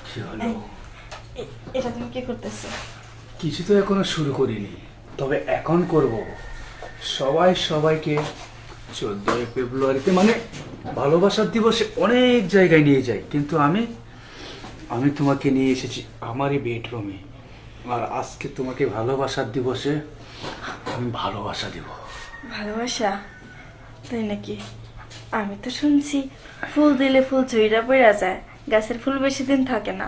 কি হলো? এটা তুমি কি করতেছো? কিছু তো এখনো শুরু করিনি, তবে এখন করব। সবাই সবাইকে 14 ফেব্রুয়ারিতে মানে ভালোবাসার দিবসে অনেক জায়গায় নিয়ে যায়, কিন্তু আমি তোমাকে নিয়ে এসেছি আমারই বেডরুমে। আর আজকে তোমাকে ভালোবাসার দিবসে আমি ভালোবাসা দেব। ভালোবাসা? তাই নাকি? আমি তো শুনছি ফুল দিলে ফুল চুইরা পড়া যায়, গাছের ফুল বেশি দিন থাকে না।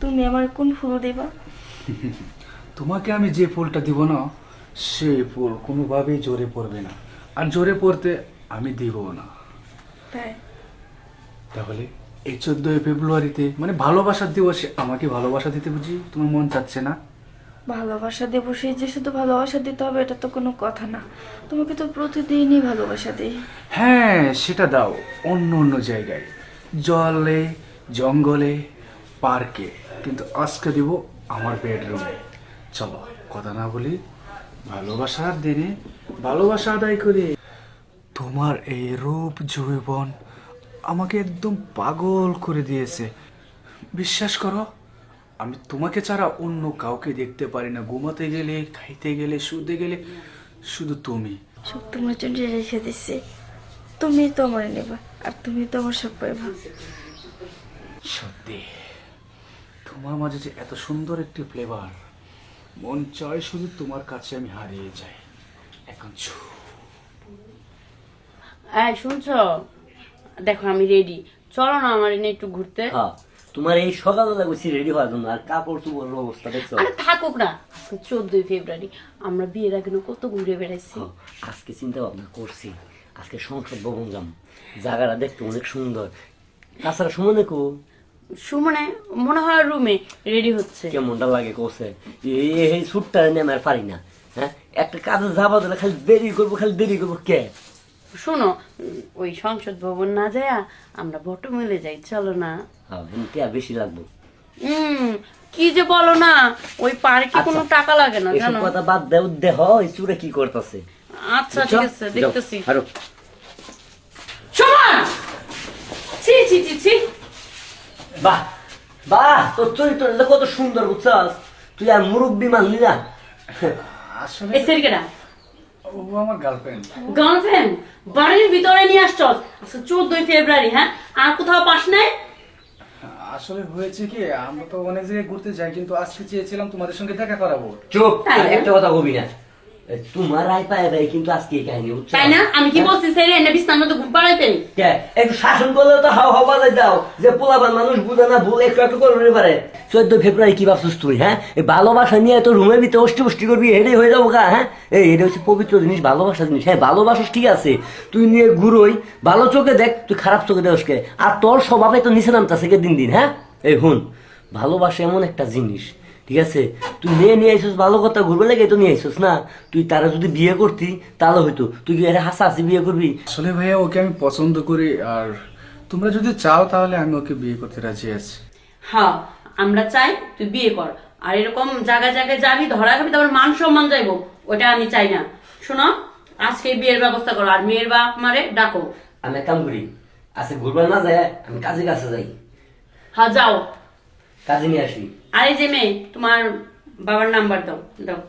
তুমি আমার কোন ফুল দিবা? তোমাকে আমি যে ফুলটা দিব না, সেই ফুল কোনোভাবেই জোরে পড়বে না, আর জোরে পড়তে আমি দিব না। তাই? তাহলে এই 14 ফেব্রুয়ারিতে মানে ভালোবাসার দিবসে আমাকে ভালোবাসা দিতে বুঝি তোমার মন চাচ্ছে না? ভালোবাসা দেবো, সেই যে শুধু ভালোবাসা দিতে হবে এটা তো কোনো কথা না। তোমাকে তো প্রতিদিনই ভালোবাসা দিই। হ্যাঁ, সেটা দাও অন্য অন্য জায়গায়, জলে, জঙ্গলে, পার্কে, কিন্তু আজকে দিব আমার বেডরুমে। চলো কথা না বলি, ভালোবাসার দিনে ভালোবাসা আদায় করি। তোমার এই রূপ যৌবন আমাকে একদম পাগল করে দিয়েছে। বিশ্বাস করো, আমি তোমাকে ছাড়া অন্য কাউকে দেখতে পারি না। ঘুমাতে গেলে, খাইতে গেলে, শুতে গেলে শুধু তুমি। সব তোমার জন্য রেখে দিচ্ছি। তুমি তো আমার নেবা, আর তুমি তো আমার সব পাইবা। সত্যি তোমার মাঝে যে এত সুন্দর একটি ফ্লেভার, মন চায় শুধু তোমার কাছে আমি হারিয়ে যাই। এখন শুনছো? দেখো আমি রেডি, চলো না আমার এনে একটু ঘুরতে। হ্যাঁ, তোমার এই সকালবেলা বসে রেডি হওয়ার জন্য, আর কাপড় চোপড়ের অবস্থা দেখছো? আরে থাকুক না, আজকে 14 ফেব্রুয়ারি, আমরা বিয়ের আগে কত ঘুরে বেড়াইছি। আজকে চিন্তা ভাবনা করছি, আজকে সংসদ ভবন যাম, জায়গাটা দেখতে অনেক সুন্দর। তাছাড়া সুমনে কো সুমনে মনে হয় রুমে রেডি হচ্ছে। কেমনটা লাগে কোসে এই সুটটা নিয়ে আমি আর পারি না। হ্যাঁ, একটা কাজে যাবা দিলে খালি দেরি করবো, খালি দেরি করবো। কে শোনো, ওই সংসদ ভবন না যায় আমরা বটো মিলে যাই, চলো না? হ্যাঁ, কে বেশি লাগবো। কি যে বলো না, ওই পার্কে কোনো টাকা লাগে না, এসব জানো? কথা বাদ দেও, দেহ এই চুরে কি করতেছে। আচ্ছা ঠিক আছে, দেখতেছি। আরো সুমন! ছি ছি ছি ছি! বাহ বাহ, তোর চরিত্র কত সুন্দর, বুঝছস? তুই আর মুরব্বী মানলি না। আসলে এই সেরিকেটা ও আমার গার্লফ্রেন্ড। গার্লফ্রেন্ড বাড়ির ভিতরে নিয়ে আসছ আজকে 14 ফেব্রুয়ারি, হ্যাঁ? আর কোথাও পাস নাই? আসলে হয়েছে কি, আমরা তো অনেক জায়গায় ঘুরতে যাই, কিন্তু আজকে চেয়েছিলাম তোমাদের সঙ্গে দেখা করাবো। চুপ, তাই না? একটা কথা কবি না। তোমার রায় পায় ভাই, কিন্তু আজকে এই কাহিনী, বুঝছো? তাই না? আমি কি বলছি, সেরি এনে বিছনার মধ্যে ঘুম পাড়াইতেন? কে একটু শাসন করলে তো হাও হাও বাজাই দাও, যে পোলাপান মানুষ বুঝে না, ভুল একটু একটু করতে পারে। 14 ফেব্রুয়ারি কি ভাবছিস তুই? হ্যাঁ, এই ভালোবাসা নিয়ে তো রুমের ভিতরে অষ্টি করবি, এটাই হয়ে যাবো গা। হ্যাঁ, এটা হচ্ছে পবিত্র জিনিস, ভালোবাসা জিনিস। হ্যাঁ, ভালোবাসা ঠিক আছে, তুই নিয়ে ঘুরোই, ভালো চোখে দেখ, তুই খারাপ চোখে দেখে। আর তোর স্বভাবে তো নিচে নামতাছে দিন দিন। হ্যাঁ, এই হুন, ভালোবাসা এমন একটা জিনিস, ঠিক আছে? তুই নিয়ে আইসিস ভালো কথা, ঘুরবে লেগে তো নিয়ে আইসিস না। তুই তারা যদি বিয়ে করতি তাহলে হয়তো, তুই কি হাসি বিয়ে করবি? আসলে ভাইয়া ওকে আমি পছন্দ করি, আর তোমরা যদি চাও তাহলে আমি ওকে বিয়ে করতে রাজি আছি। হ্যাঁ, আমরা চাই তুই বিয়ে কর, আর এরকম জায়গায় জায়গায় যাবি, ধরা খাবি, তারপর মান সম্মান যাইবো, ওটা আমি চাই না। শোনো, আজকে বিয়ের ব্যবস্থা করো, আর মেয়ের বাপ মারে ডাকো। আমি এক কাম করি, আজকে ঘুরবার না যায়, আমি কাজে কাছে যাই। হ্যাঁ যাও, কাজে নিয়ে আসি। আর এই যে মেয়ে, তোমার বাবার নাম্বার দাও, দাও।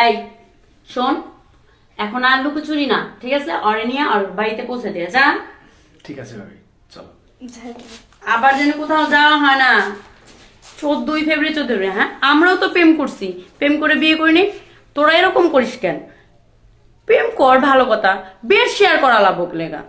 এই শোন, এখন আর লুকোচুরি না, ঠিক আছে? অরে নিয়ে আর বাড়িতে পৌঁছে দিয়ে যা। ঠিক আছে ভাবি, চলো। আবার যেন কোথাও যাওয়া হয় না। 14 ফেব্রুয়ারি 14, হ্যাঁ? আমরাও তো প্রেম করছি, প্রেম করে বিয়ে করিনি। তোরা এরকম করিস কেন? প্রেম কর, ভালো কথা, বেড শেয়ার করা লাগবো লেগা।